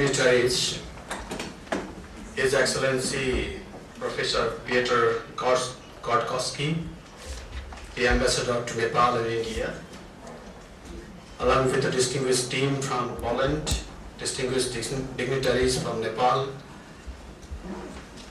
dignitaries, His Excellency Professor Piotr Klodkowski, the Ambassador to Nepal and India, along with the distinguished team from Poland, distinguished dignitaries from Nepal,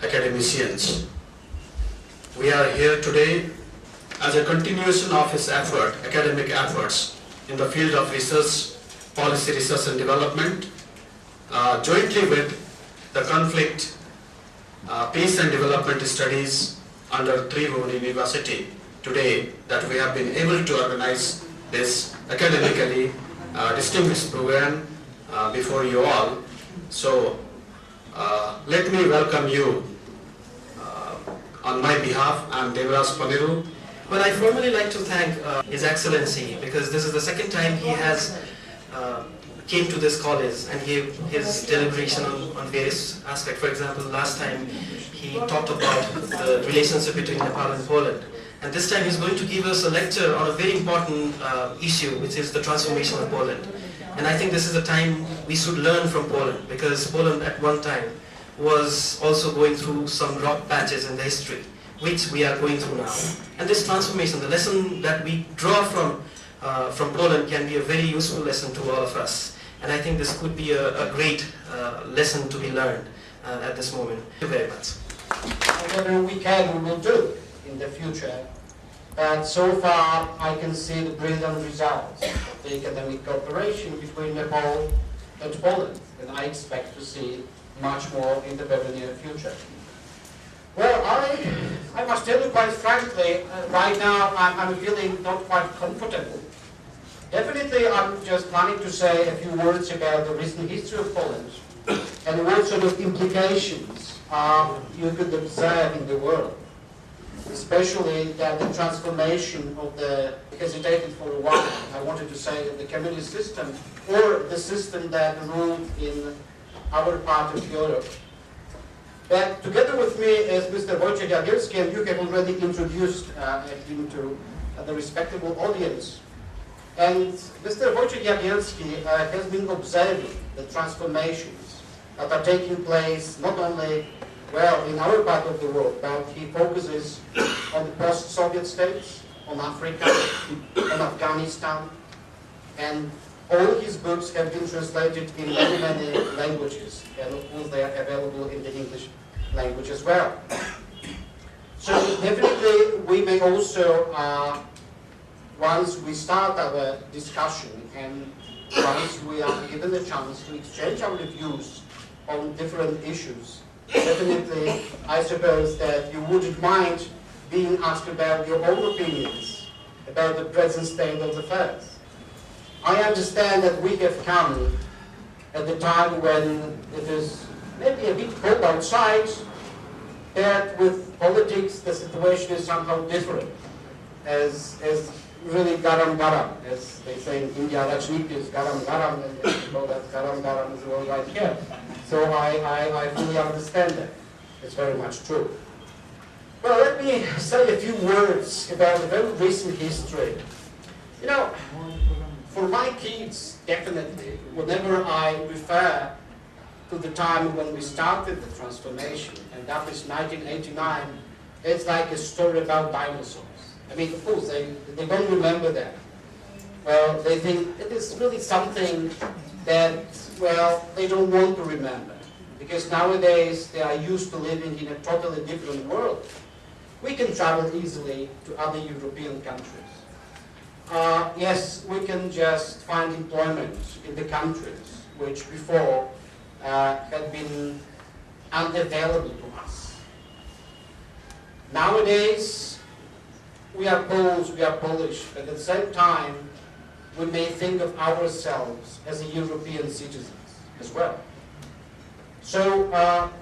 academicians. We are here today as a continuation of his academic efforts in the field of research, policy research and development, jointly with the conflict, peace and development studies under Tribhuvan University today, that we have been able to organize this academically distinguished program before you all. So let me welcome you on my behalf. I'm Devraj Paniru. Well, I formally like to thank His Excellency, because this is the second time he has came to this college and gave his deliberation on various aspects. For example, last time he talked about the relationship between Nepal and Poland. And this time he's going to give us a lecture on a very important issue, which is the transformation of Poland. And I think this is a time we should learn from Poland, because Poland at one time was also going through some rough patches in the history, which we are going through now. And this transformation, the lesson that we draw from Poland, can be a very useful lesson to all of us. And I think this could be a great lesson to be learned at this moment. Thank you very much. Whatever we can, we will do in the future. But so far, I can see the brilliant results of the academic cooperation between Nepal and Poland. And I expect to see much more in the very near future. Well, I must tell you quite frankly, right now I'm feeling not quite comfortable. Definitely I'm just planning to say a few words about the recent history of Poland and what sort of implications you could observe in the world. Especially that the transformation of the, hesitated for a while, I wanted to say the communist system, or the system that ruled in our part of Europe. But together with me is Mr. Wojciech Jagielski, and you have already introduced him to the respectable audience. And Mr. Wojciech Jagielski has been observing the transformations that are taking place not only, well, in our part of the world, but he focuses on the post-Soviet states, on Africa, on Afghanistan, and all his books have been translated in many, many languages, and of course they are available in the English language as well. So definitely we may also, once we start our discussion and once we are given the chance to exchange our views on different issues, definitely I suppose that you wouldn't mind being asked about your own opinions about the present state of affairs. I understand that we have come at the time when it is maybe a bit cold outside, but with politics the situation is somehow different. As really garam garam, as they say in India, Rajniti is garam garam, and you know that garam garam is all right here. So I fully understand that. It's very much true. Well, let me say a few words about the very recent history. You know, for my kids, definitely, whenever I refer to the time when we started the transformation, and that is 1989, it's like a story about dinosaurs. I mean, of course, they don't remember that. Well, they think it is really something that, well, they don't want to remember. Because nowadays, they are used to living in a totally different world. We can travel easily to other European countries. Yes, we can just find employment in the countries which before had been unavailable to us. Nowadays, we are Poles, we are Polish, but at the same time, we may think of ourselves as a European citizens as well. So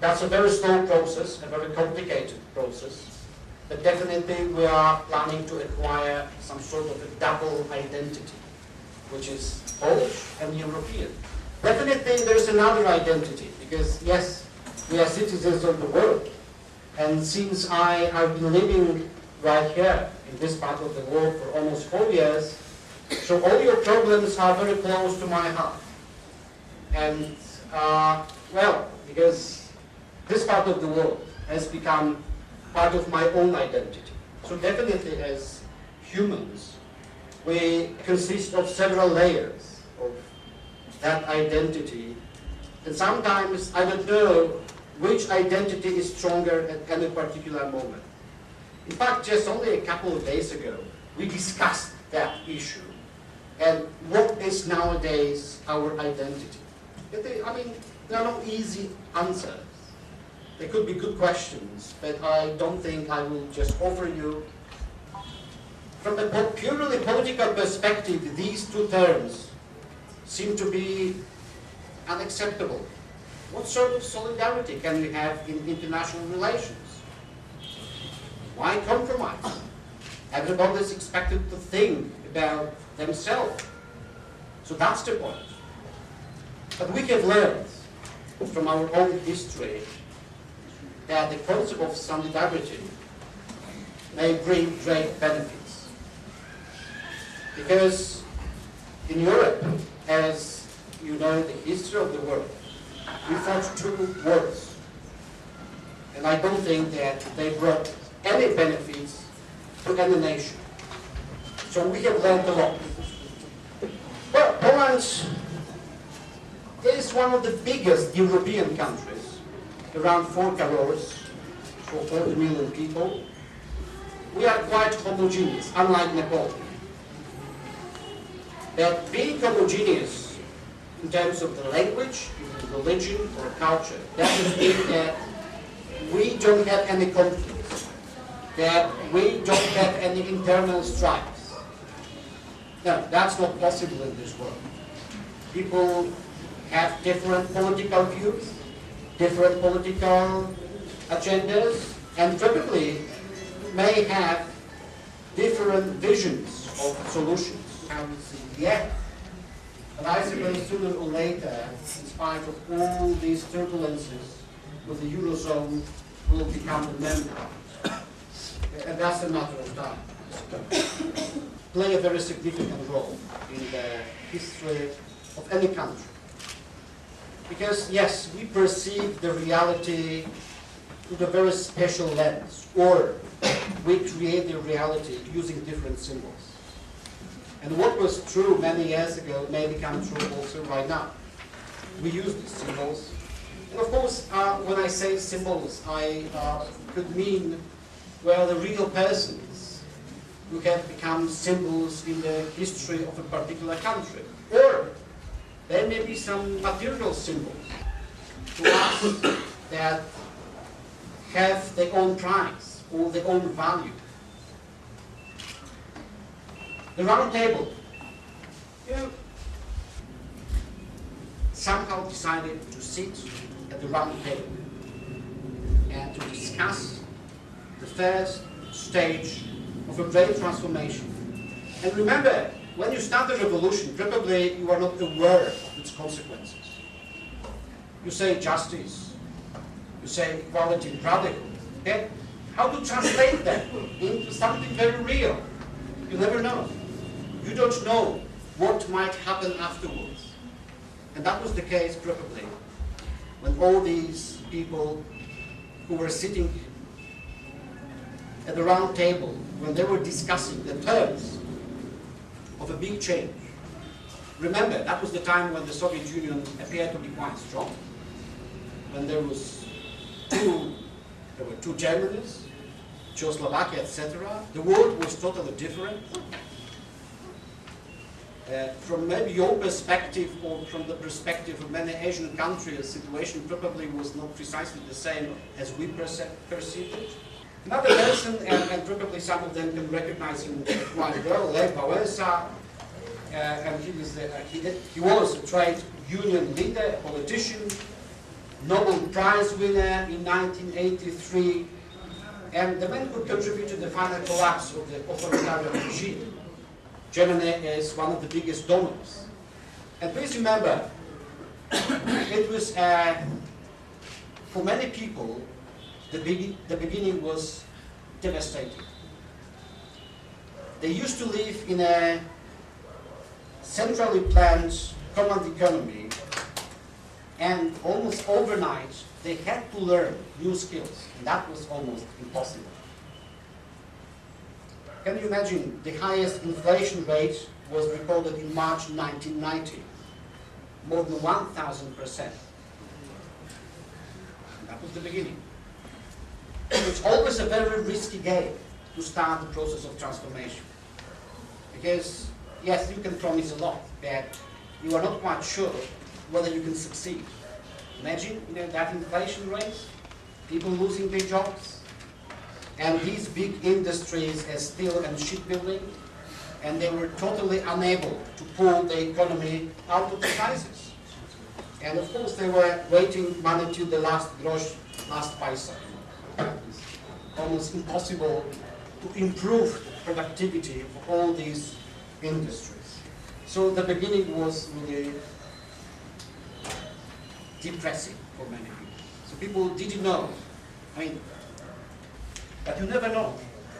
that's a very slow process, a very complicated process. But definitely we are planning to acquire some sort of a double identity, which is Polish and European. Definitely there's another identity, because yes, we are citizens of the world. And since I've been living right here in this part of the world for almost 4 years, so all your problems are very close to my heart. And Well, because this part of the world has become part of my own identity. So definitely as humans, we consist of several layers of that identity. And sometimes I don't know which identity is stronger at any particular moment. In fact, just only a couple of days ago, we discussed that issue. And what is nowadays our identity? I mean, there are no easy answers. They could be good questions, but I don't think I will just offer you. From a purely political perspective, these two terms seem to be unacceptable. What sort of solidarity can we have in international relations? Why compromise? Everybody is expected to think about themselves. So that's the point. But we have learned from our own history that the concept of solidarity may bring great benefits. Because in Europe, as you know the history of the world, we fought two wars. And I don't think that they brought any benefits to any nation. So we have learned a lot. Well, Poland is one of the biggest European countries, around 4 crores, for 40 million people. We are quite homogeneous, unlike Nepal. But being homogeneous in terms of the language, religion, or culture, doesn't mean that we don't have any conflicts, that we don't have any internal strifes. No, that's not possible in this world. People have different political views, different political agendas, and probably may have different visions of solutions. How we see the end. But I suppose sooner or later, in spite of all these turbulences with the Eurozone, will become a member. And that's a matter of time. Play a very significant role in the history of any country. Because yes, we perceive the reality through a very special lens, or we create the reality using different symbols. And what was true many years ago may become true also right now. We use these symbols. And of course, when I say symbols, I could mean, well, the real persons who have become symbols in the history of a particular country. Or there may be some material symbols to us that have their own price or their own value. The round table, somehow decided to sit at the round table and to discuss the first stage of a great transformation. And remember, when you start a revolution, probably you are not aware of its consequences. You say justice, you say equality, brotherhood. Okay? How to translate that into something very real? You never know. You don't know what might happen afterwards. And that was the case probably when all these people who were sitting at the round table, when they were discussing the terms of a big change. Remember, that was the time when the Soviet Union appeared to be quite strong, when there were two Germanys, Czechoslovakia, etc. The world was totally different. From maybe your perspective or from the perspective of many Asian countries, the situation probably was not precisely the same as we perceived it. Another person, and probably some of them can recognize him quite well, Lech Wałęsa, and he was a trade union leader, a politician, Nobel Prize winner in 1983, and the man who contributed to the final collapse of the authoritarian regime. Germany is one of the biggest donors. And please remember, it was, for many people, the beginning was devastating. They used to live in a centrally planned common economy And almost overnight, they had to learn new skills, and that was almost impossible. Can you imagine the highest inflation rate was recorded in March 1990, more than 1,000%. That was the beginning. It's always a very risky game to start the process of transformation. Because, yes, you can promise a lot, but you are not quite sure whether you can succeed. Imagine, that inflation rate, people losing their jobs, and these big industries as steel and shipbuilding, and they were totally unable to pull the economy out of the crisis. And of course, they were waiting money to the last grosz, last paisa. It's almost impossible to improve productivity of all these industries. So the beginning was really depressing for many people. So people didn't know. But you never know.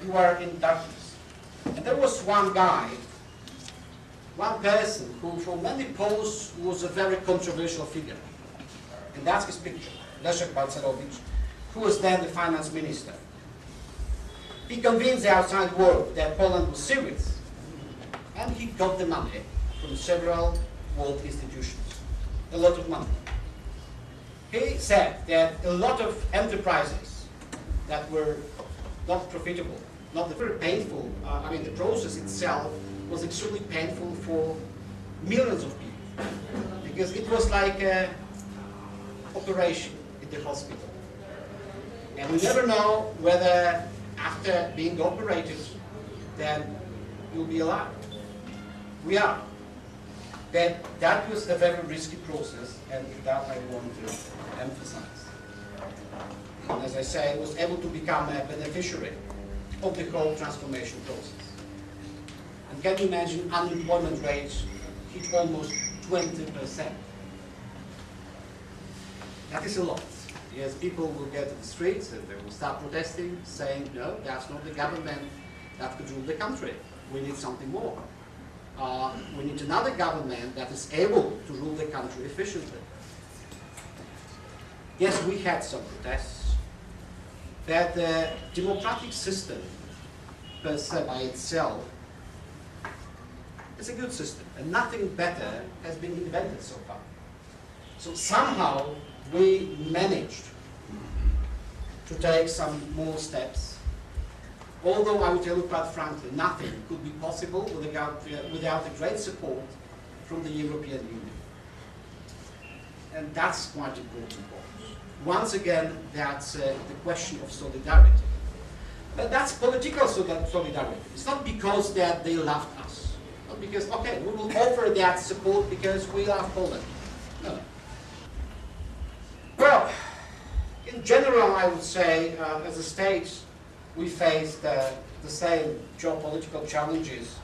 You are in darkness. And there was one guy, one person who for many Poles was a very controversial figure. And that's his picture, Leszek Balcerowicz, who was then the finance minister. He convinced the outside world that Poland was serious, and he got the money from several world institutions, a lot of money. He said that a lot of enterprises that were not profitable, not very painful, the process itself was extremely painful for millions of people, because it was like an operation in the hospital. And we never know whether after being operated, then you'll be alive. We are. But that was a very risky process, and that I want to emphasize. And as I say, I was able to become a beneficiary of the whole transformation process. And can you imagine unemployment rates hit almost 20%? That is a lot. Yes, people will get to the streets and they will start protesting, saying, no, that's not the government that could rule the country. We need something more. We need another government that is able to rule the country efficiently. Yes, we had some protests, but the democratic system per se by itself is a good system, and nothing better has been invented so far. So somehow we managed to take some more steps, although I will tell you quite frankly, nothing could be possible without the great support from the European Union. And that's quite important. Once again, that's the question of solidarity. But that's political solidarity. It's not because that they loved us. Not because, okay, we will offer that support because we love Poland. No. Well, in general, I would say, as a state, we faced the same geopolitical challenges,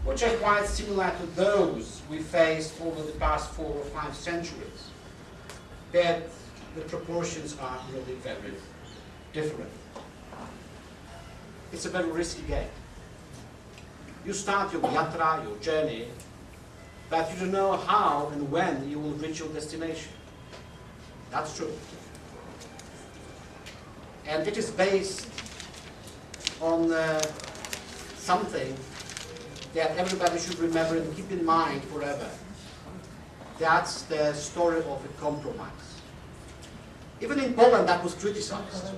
which are quite similar to those we faced over the past 4 or 5 centuries. But the proportions are really very different. It's a very risky game. You start your yatra, your journey, but you don't know how and when you will reach your destination. That's true. And it is based on something that everybody should remember and keep in mind forever. That's the story of a compromise. Even in Poland, that was criticized.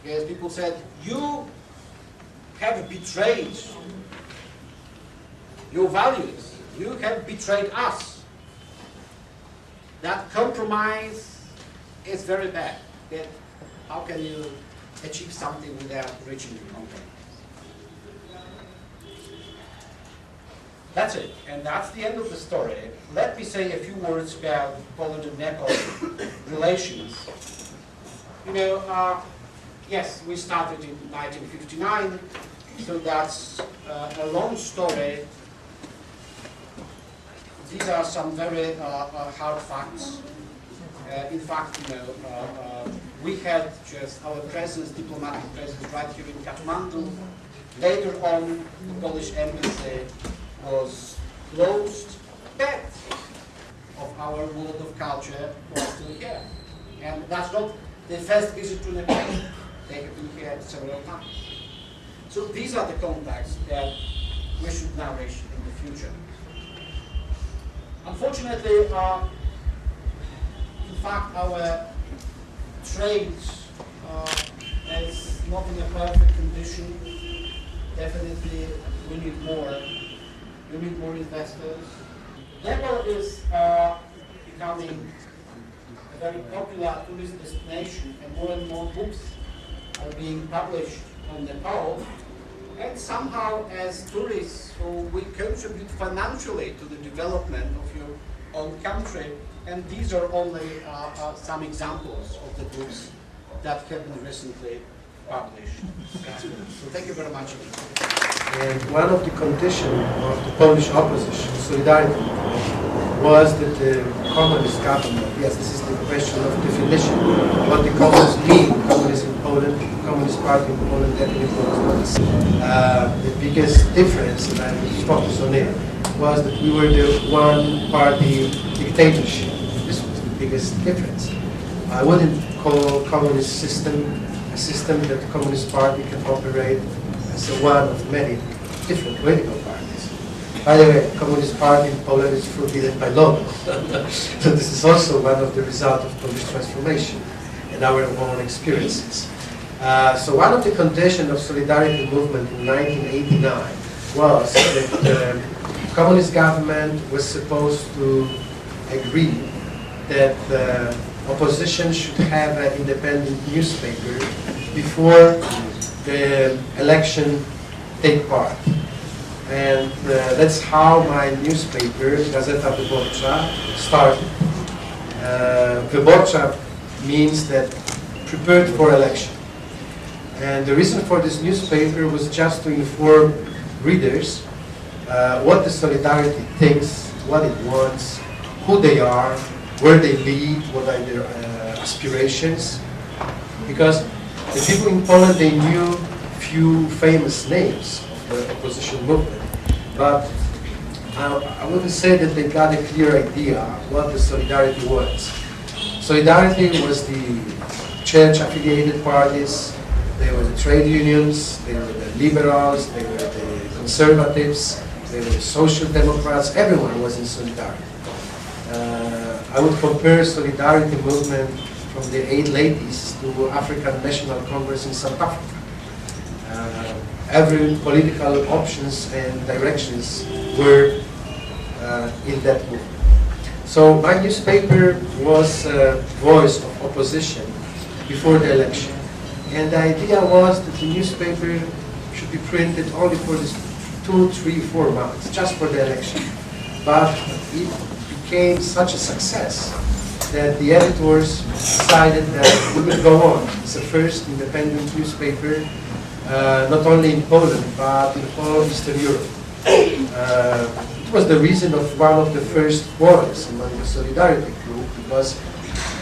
Because people said, you have betrayed your values. You have betrayed us. That compromise is very bad. That how can you achieve something without reaching the compromise? That's it, and that's the end of the story. Let me say a few words about Poland and Nepal relations. Yes, we started in 1959, so that's a long story. These are some very hard facts. In fact, we had just our presence, diplomatic presence, right here in Kathmandu. Later on, the Polish embassy was closed, but of our world of culture was still here. And that's not the first visit to Nepal. They have been here several times. So these are the contacts that we should nourish in the future. Unfortunately, in fact, our trade is not in a perfect condition. Definitely, we need more. We need more investors. Nepal is becoming a very popular tourist destination, and more books are being published on Nepal. And somehow, as tourists, we contribute financially to the development of your own country. And these are only some examples of the books that have been recently published. So thank you very much. And one of the conditions of the Polish opposition, solidarity, was that the communist government, yes, this is the question of definition, what the communists mean, communists in Poland, Communist Party in Poland definitely was not the same. The biggest difference, and I will focus on it, was that we were the one-party dictatorship. This was the biggest difference. I wouldn't call communist system a system that the Communist Party can operate as one of many different political parties. By the way, Communist Party in Poland is forbidden by law. So this is also one of the results of Polish transformation and our own experiences. So one of the conditions of solidarity movement in 1989 was that the communist government was supposed to agree that the opposition should have an independent newspaper before the election take part. And that's how my newspaper, Gazeta Wyborcza, started. Wyborcza means that prepared for election. And the reason for this newspaper was just to inform readers what the Solidarity thinks, what it wants, who they are, where they lead, what are their aspirations. Because the people in Poland, they knew few famous names of the opposition movement, but I wouldn't say that they got a clear idea what the Solidarity was. Solidarity was the church-affiliated parties, they were the trade unions, they were the liberals, they were the conservatives, they were the social democrats, everyone was in Solidarity. I would compare Solidarity movement from the 80s to African National Congress in South Africa. Every political options and directions were in that movement. So my newspaper was a voice of opposition before the election. And the idea was that the newspaper should be printed only for this 2, 3, 4 months, just for the election. But it became such a success that the editors decided that we will go on. It's the first independent newspaper, not only in Poland, but in all Eastern Europe. It was the reason of one of the first quarrels among the Solidarity group, because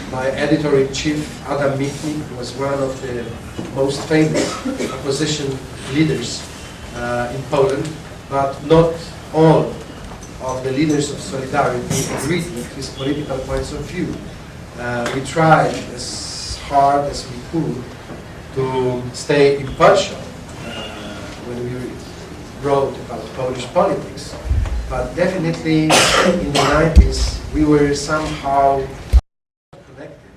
my editor-in-chief, Adam Michnik, was one of the most famous opposition leaders in Poland, but not all of the leaders of Solidarity agreed with his political points of view. We tried as hard as we could to stay impartial when we wrote about Polish politics, but definitely in the 90s we were somehow connected.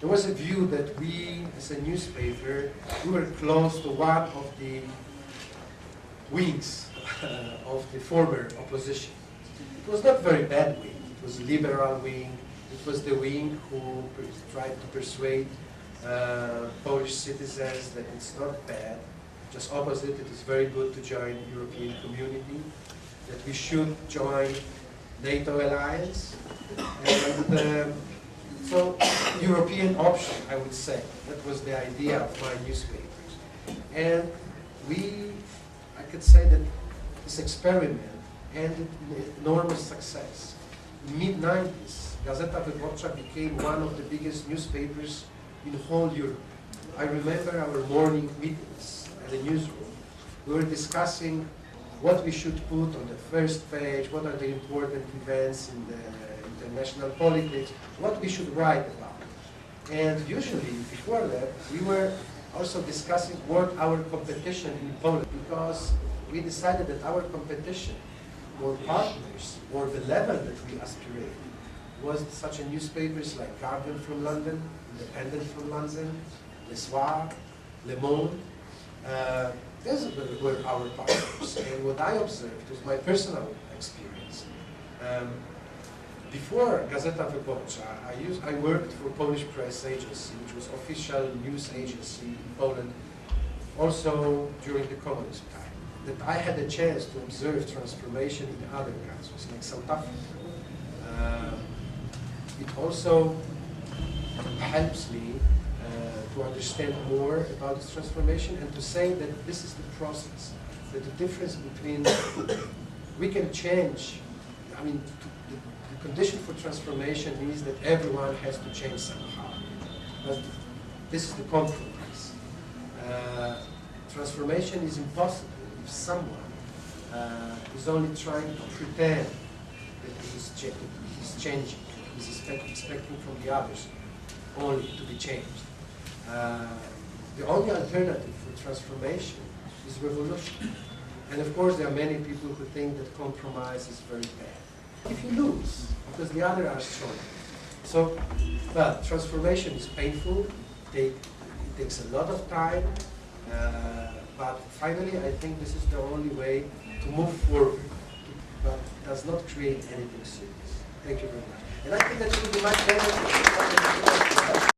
There was a view that we, as a newspaper, we were close to one of the wings of the former opposition. It was not very bad wing. It was a liberal wing. It was the wing who tried to persuade Polish citizens that it's not bad, just opposite, it is very good to join European community, that we should join NATO alliance, and so European option, I would say. That was the idea of my newspapers. And I could say that this experiment ended in enormous success. In mid-90s, Gazeta Wyborcza became one of the biggest newspapers in whole Europe. I remember our morning meetings at the newsroom. We were discussing what we should put on the first page, what are the important events in the international politics, what we should write about. And usually, before that, we were also discussing what our competition in Poland, because we decided that our competition, or partners, or the level that we aspirate, was such a newspapers like Guardian from London, Independent from London, Le Soir, Le Monde. Those were our partners. And what I observed was my personal experience. Before Gazeta Wyborcza, I worked for Polish Press Agency, which was official news agency in Poland, also during the communist time. That I had a chance to observe transformation in other countries, like South Africa. It also helps me to understand more about this transformation and to say that this is the process, that the difference between, we can change, I mean, the condition for transformation means that everyone has to change somehow. But this is the compromise. Transformation is impossible if someone is only trying to pretend that he's changing, he's expecting from the others only to be changed. The only alternative for transformation is revolution. And of course, there are many people who think that compromise is very bad. If you lose, because the others are strong. So, well, transformation is painful. It takes a lot of time. But finally, I think this is the only way to move forward, but does not create anything serious. Thank you very much. And I think that will be much better.